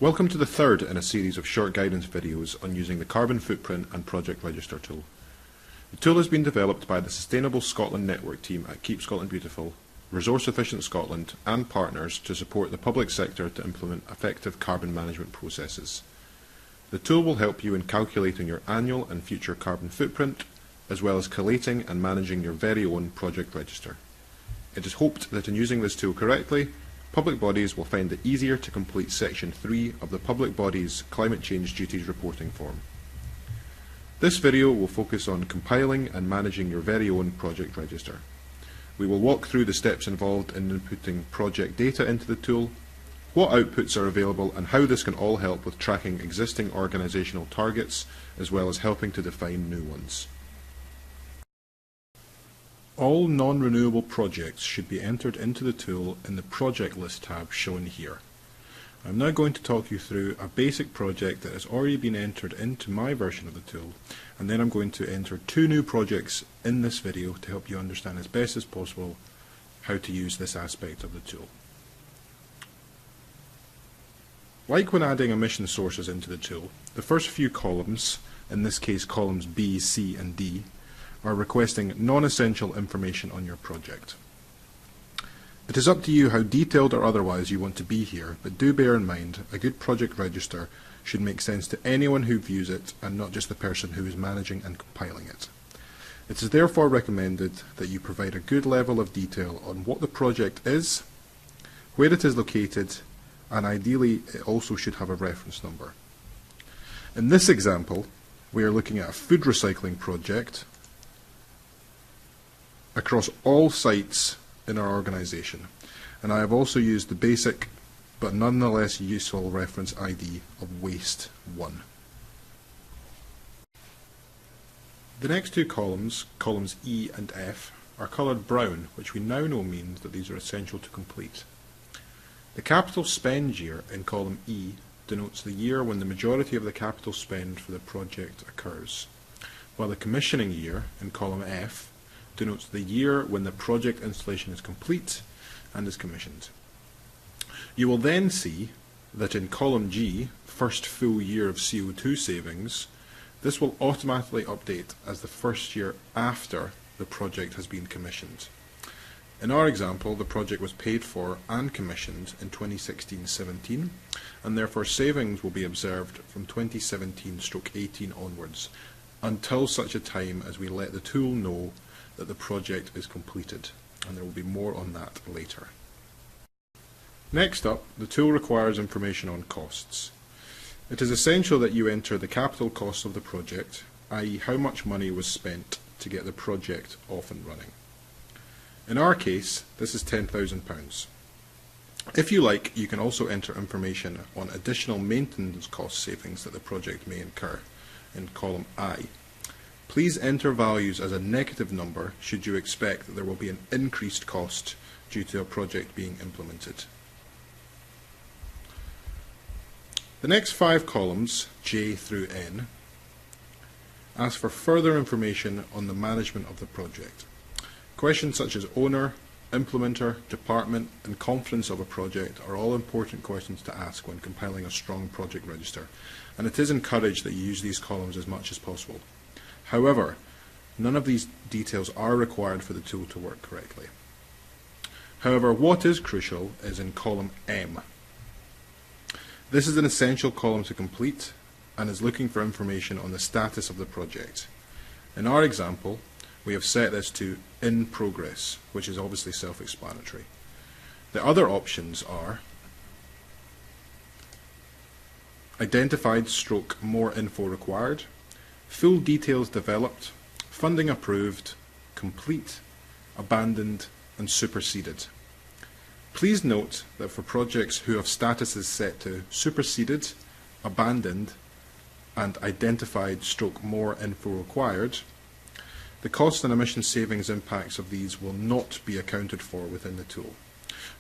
Welcome to the third in a series of short guidance videos on using the Carbon Footprint and Project Register tool. The tool has been developed by the Sustainable Scotland Network team at Keep Scotland Beautiful, Resource Efficient Scotland and partners to support the public sector to implement effective carbon management processes. The tool will help you in calculating your annual and future carbon footprint, as well as collating and managing your very own project register. It is hoped that in using this tool correctly, public bodies will find it easier to complete Section 3 of the Public Bodies Climate Change Duties Reporting Form. This video will focus on compiling and managing your very own project register. We will walk through the steps involved in inputting project data into the tool, what outputs are available and how this can all help with tracking existing organisational targets as well as helping to define new ones. All non-renewable projects should be entered into the tool in the Project List tab shown here. I'm now going to talk you through a basic project that has already been entered into my version of the tool, and then I'm going to enter two new projects in this video to help you understand as best as possible how to use this aspect of the tool. Like when adding emission sources into the tool, the first few columns, in this case columns B, C and D, are requesting non-essential information on your project. It is up to you how detailed or otherwise you want to be here, but do bear in mind a good project register should make sense to anyone who views it and not just the person who is managing and compiling it. It is therefore recommended that you provide a good level of detail on what the project is, where it is located, and ideally it also should have a reference number. In this example, we are looking at a food recycling project across all sites in our organisation, and I have also used the basic but nonetheless useful reference ID of Waste 1. The next two columns, columns E and F, are coloured brown, which we now know means that these are essential to complete. The capital spend year in column E denotes the year when the majority of the capital spend for the project occurs, while the commissioning year in column F denotes the year when the project installation is complete and is commissioned. You will then see that in column G, first full year of CO2 savings, this will automatically update as the first year after the project has been commissioned. In our example, the project was paid for and commissioned in 2016-17, and therefore savings will be observed from 2017/18 onwards, until such a time as we let the tool know that the project is completed, and there will be more on that later. Next up, the tool requires information on costs. It is essential that you enter the capital costs of the project, i.e. how much money was spent to get the project off and running. In our case, this is £10,000. If you like, you can also enter information on additional maintenance cost savings that the project may incur in column I. Please enter values as a negative number should you expect that there will be an increased cost due to a project being implemented. The next 5 columns, J through N, ask for further information on the management of the project. Questions such as owner, implementer, department and confidence of a project are all important questions to ask when compiling a strong project register, and it is encouraged that you use these columns as much as possible. However, none of these details are required for the tool to work correctly. However, what is crucial is in column M. This is an essential column to complete and is looking for information on the status of the project. In our example, we have set this to in progress, which is obviously self-explanatory. The other options are identified / more info required, full details developed, funding approved, complete, abandoned and superseded. Please note that for projects who have statuses set to superseded, abandoned and identified / more info required, the cost and emission savings impacts of these will not be accounted for within the tool.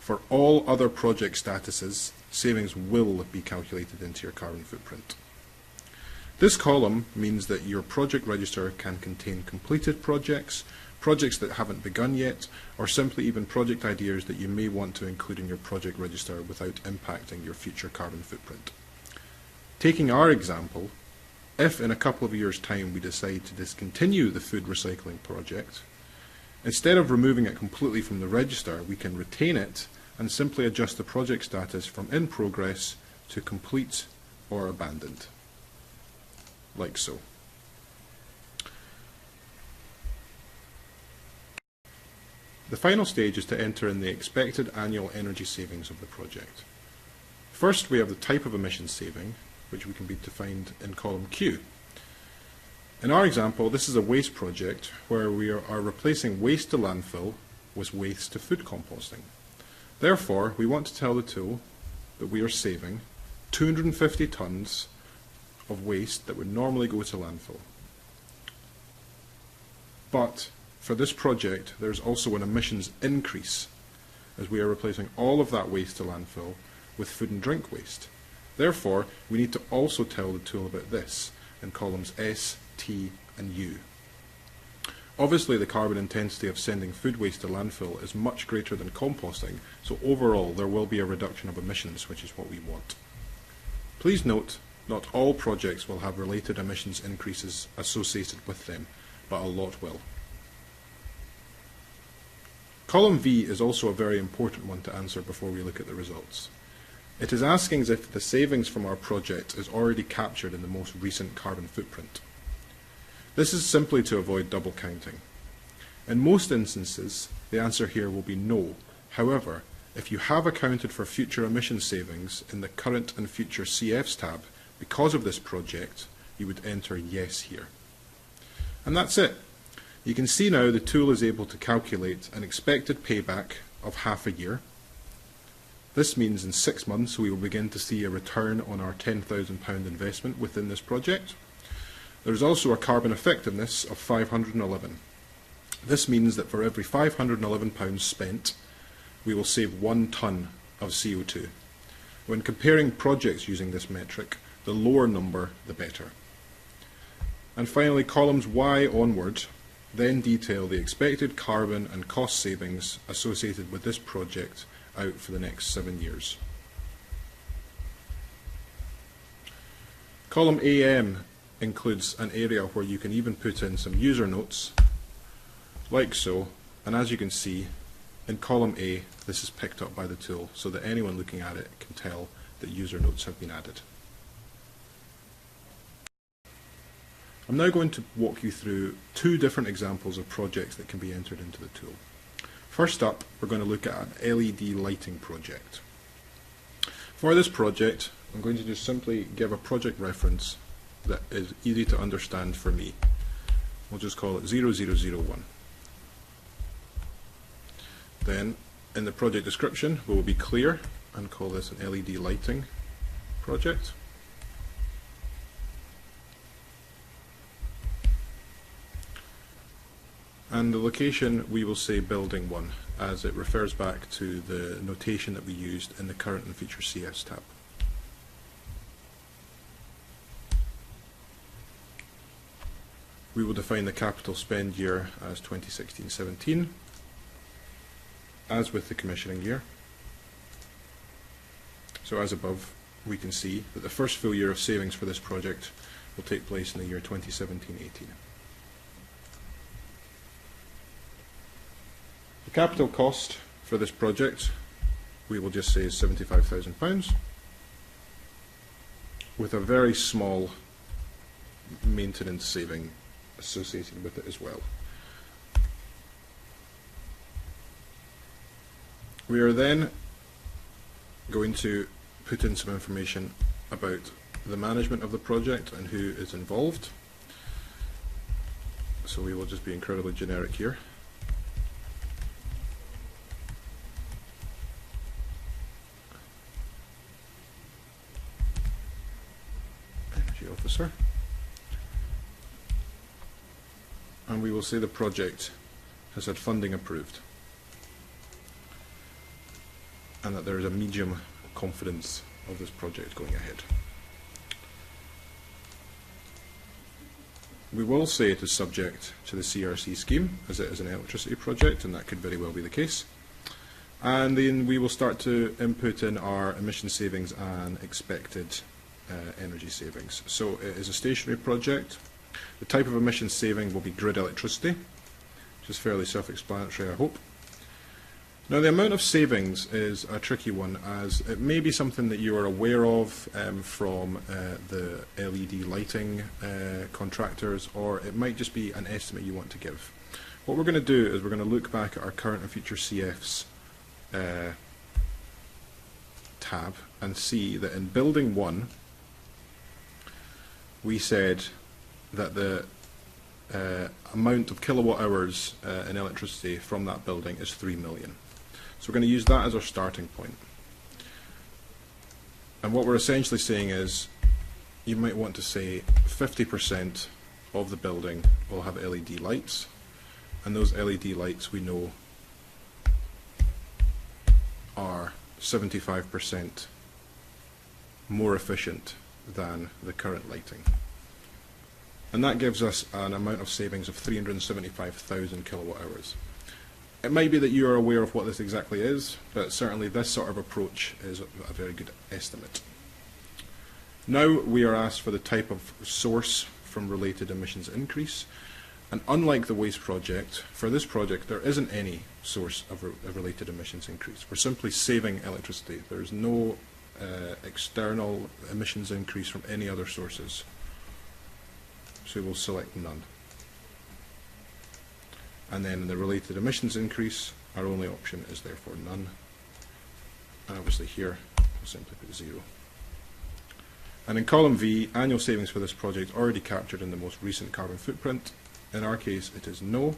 For all other project statuses, savings will be calculated into your carbon footprint. This column means that your project register can contain completed projects, projects that haven't begun yet, or simply even project ideas that you may want to include in your project register without impacting your future carbon footprint. Taking our example, if in a couple of years' time we decide to discontinue the food recycling project, instead of removing it completely from the register, we can retain it and simply adjust the project status from in progress to complete or abandoned, like so. The final stage is to enter in the expected annual energy savings of the project. First, we have the type of emission saving, which we can be defined in column Q. In our example, this is a waste project where we are replacing waste to landfill with waste to food composting. Therefore, we want to tell the tool that we are saving 250 tonnes of waste that would normally go to landfill. But for this project, there's also an emissions increase, as we are replacing all of that waste to landfill with food and drink waste. Therefore, we need to also tell the tool about this in columns S, T, and U. Obviously, the carbon intensity of sending food waste to landfill is much greater than composting, so overall there will be a reduction of emissions, which is what we want. Please note, not all projects will have related emissions increases associated with them, but a lot will. Column V is also a very important one to answer before we look at the results. It is asking as if the savings from our project is already captured in the most recent carbon footprint. This is simply to avoid double counting. In most instances, the answer here will be no. However, if you have accounted for future emission savings in the current and future CFs tab because of this project, you would enter yes here. And that's it. You can see now the tool is able to calculate an expected payback of half a year. This means in 6 months we will begin to see a return on our £10,000 investment within this project. There is also a carbon effectiveness of 511. This means that for every £511 spent, we will save 1 tonne of CO2. When comparing projects using this metric, the lower number the better. And finally, columns Y onward then detail the expected carbon and cost savings associated with this project out for the next 7 years. Column AM includes an area where you can even put in some user notes, like so, and as you can see, in column A, this is picked up by the tool so that anyone looking at it can tell that user notes have been added. I'm now going to walk you through 2 different examples of projects that can be entered into the tool. First up, we're going to look at an LED lighting project. For this project, I'm going to just simply give a project reference that is easy to understand for me. We'll just call it 0001. Then, in the project description, we will be clear and call this an LED lighting project. And the location, we will say building 1, as it refers back to the notation that we used in the current and future CS tab. We will define the capital spend year as 2016-17, as with the commissioning year. So as above, we can see that the first full year of savings for this project will take place in the year 2017-18. The capital cost for this project, we will just say is £75,000, with a very small maintenance saving associated with it as well. We are then going to put in some information about the management of the project and who is involved. So we will just be incredibly generic here. Officer, and we will say the project has had funding approved and that there is a medium confidence of this project going ahead. We will say it is subject to the CRC scheme, as it is an electricity project, and that could very well be the case. And then we will start to input in our emission savings and expected energy savings. So it is a stationary project. The type of emissions saving will be grid electricity, which is fairly self-explanatory, I hope. Now, the amount of savings is a tricky one, as it may be something that you are aware of from the LED lighting contractors, or it might just be an estimate you want to give. What we're going to do is we're going to look back at our current and future CFs tab and see that in building 1 we said that the amount of kilowatt hours in electricity from that building is 3 million. So we're going to use that as our starting point. And what we're essentially saying is, you might want to say 50% of the building will have LED lights, and those LED lights we know are 75% more efficient than the current lighting. And that gives us an amount of savings of 375,000 kilowatt hours. It might be that you are aware of what this exactly is, but certainly this sort of approach is a very good estimate. Now we are asked for the type of source from related emissions increase, and unlike the waste project, for this project there isn't any source of related emissions increase. We're simply saving electricity. There's no external emissions increase from any other sources. So we'll select none. And then the related emissions increase, our only option is therefore none. And obviously here, we'll simply put 0. And in column V, annual savings for this project already captured in the most recent carbon footprint. In our case, it is no.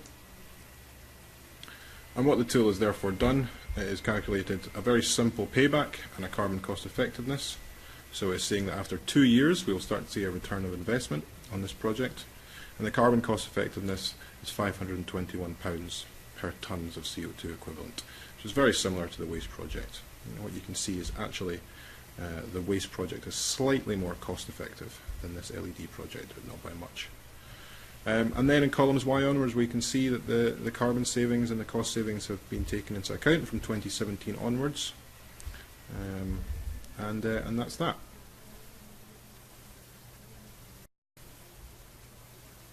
And what the tool has therefore done, it has calculated a very simple payback and a carbon cost effectiveness. So it's saying that after 2 years, we will start to see a return of investment on this project. And the carbon cost effectiveness is £521 per tonnes of CO2 equivalent, which is very similar to the waste project. What you can see is actually the waste project is slightly more cost effective than this LED project, but not by much. And then in columns Y onwards, we can see that the carbon savings and the cost savings have been taken into account from 2017 onwards. And that's that.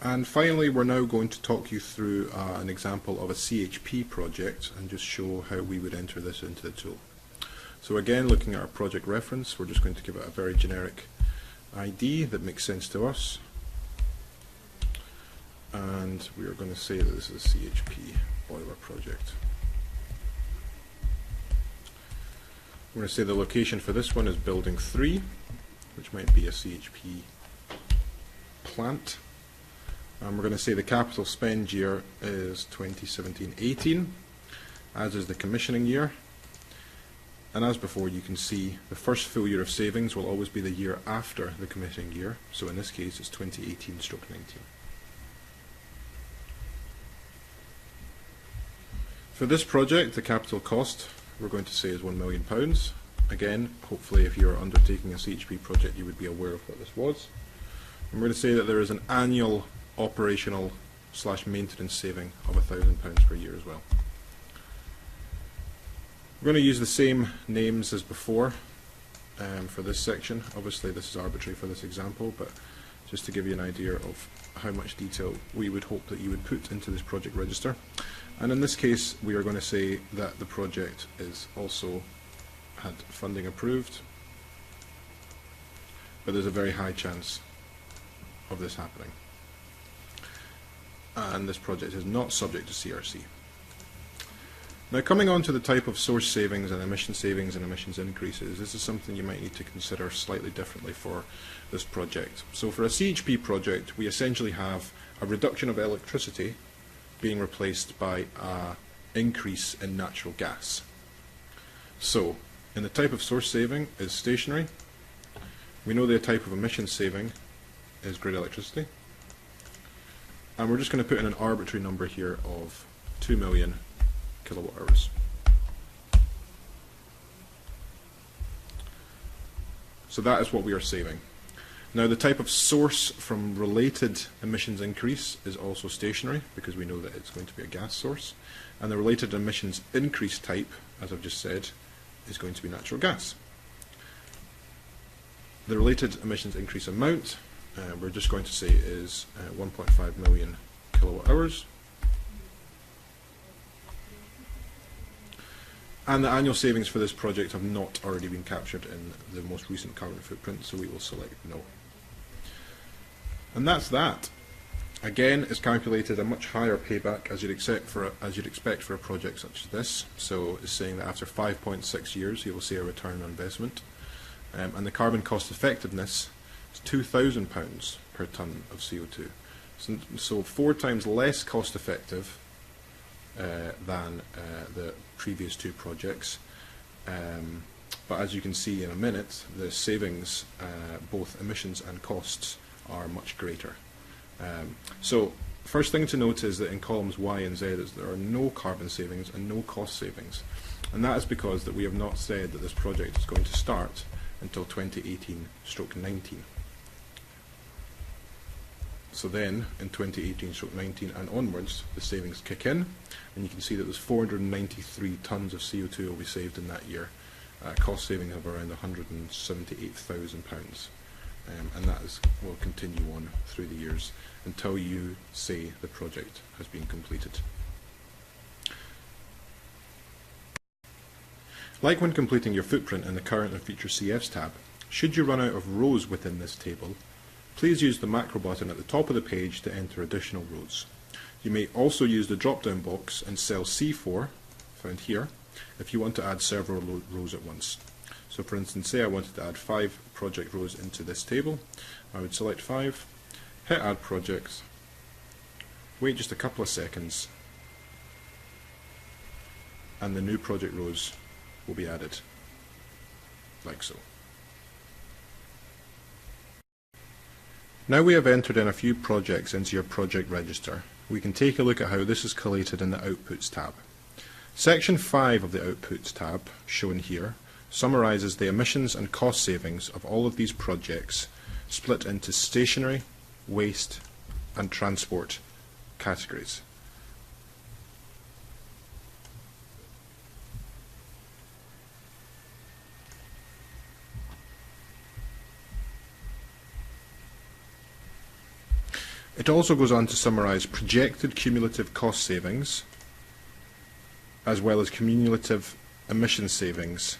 And finally, we're now going to talk you through an example of a CHP project and just show how we would enter this into the tool. So again, looking at our project reference, we're just going to give it a very generic ID that makes sense to us. And we are going to say that this is a CHP boiler project. We're going to say the location for this one is building 3, which might be a CHP plant. And we're going to say the capital spend year is 2017-18, as is the commissioning year. And as before, you can see the first full year of savings will always be the year after the commissioning year. So in this case, it's 2018/19. For this project, the capital cost we're going to say is £1 million. Again, hopefully if you're undertaking a CHP project, you would be aware of what this was. And we're going to say that there is an annual operational / maintenance saving of £1,000 per year as well. We're going to use the same names as before for this section. Obviously this is arbitrary for this example, but just to give you an idea of how much detail we would hope that you would put into this project register. And in this case, we are going to say that the project is also had funding approved, but there's a very high chance of this happening. And this project is not subject to CRC. Now, coming on to the type of source savings and emissions increases, this is something you might need to consider slightly differently for this project. So for a CHP project, we essentially have a reduction of electricity being replaced by an increase in natural gas. So, in the type of source saving is stationary. We know the type of emissions saving is grid electricity. And we're just going to put in an arbitrary number here of 2 million kilowatt hours. So that is what we are saving. Now the type of source from related emissions increase is also stationary, because we know that it's going to be a gas source. And the related emissions increase type, as I've just said, is going to be natural gas. The related emissions increase amount, we're just going to say is 1.5 million kilowatt hours. And the annual savings for this project have not already been captured in the most recent carbon footprint, so we will select no. And that's that. Again, it's calculated a much higher payback as you'd expect for a project such as this. So it's saying that after 5.6 years you will see a return on investment. And the carbon cost effectiveness is £2,000 per tonne of CO2. So 4 times less cost effective than the previous two projects. But as you can see in a minute, the savings, both emissions and costs, are much greater. So first thing to note is that in columns Y and Z is there are no carbon savings and no cost savings. And that is because that we have not said that this project is going to start until 2018/19. So then, in 2018/19 and onwards, the savings kick in, and you can see that there's 493 tonnes of CO2 will be saved in that year. Cost saving of around £178,000, and that will continue on through the years until you say the project has been completed. Like when completing your footprint in the current and future CFs tab, should you run out of rows within this table, please use the macro button at the top of the page to enter additional rows. You may also use the drop-down box in cell C4, found here, if you want to add several rows at once. So for instance, say I wanted to add 5 project rows into this table, I would select 5, hit add projects, wait just a couple of seconds, and the new project rows will be added, like so. Now we have entered in a few projects into your project register, we can take a look at how this is collated in the Outputs tab. Section 5 of the Outputs tab, shown here, summarises the emissions and cost savings of all of these projects split into stationary, waste and transport categories. It also goes on to summarise projected cumulative cost savings as well as cumulative emission savings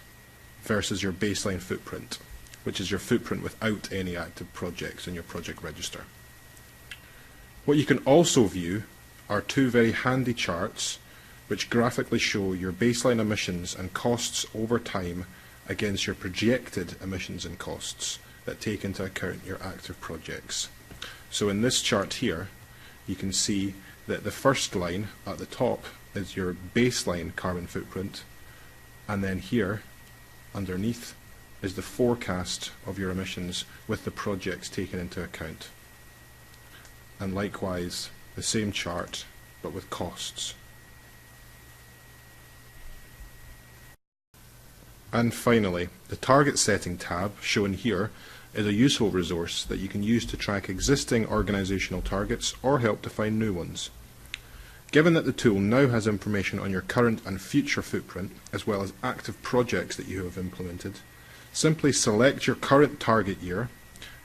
versus your baseline footprint, which is your footprint without any active projects in your project register. What you can also view are 2 very handy charts which graphically show your baseline emissions and costs over time against your projected emissions and costs that take into account your active projects. So in this chart here, you can see that the first line at the top is your baseline carbon footprint, and then here underneath is the forecast of your emissions with the projects taken into account. And likewise, the same chart but with costs. And finally, the target setting tab shown here is a useful resource that you can use to track existing organisational targets or help define new ones. Given that the tool now has information on your current and future footprint, as well as active projects that you have implemented, simply select your current target year.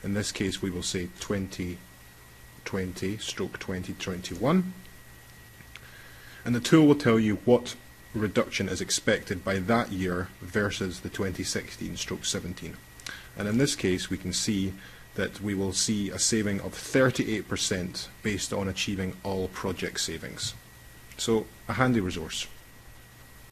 In this case we will say 2020/2021, and the tool will tell you what reduction is expected by that year versus the 2016/17. And in this case we can see that we will see a saving of 38% based on achieving all project savings. So a handy resource.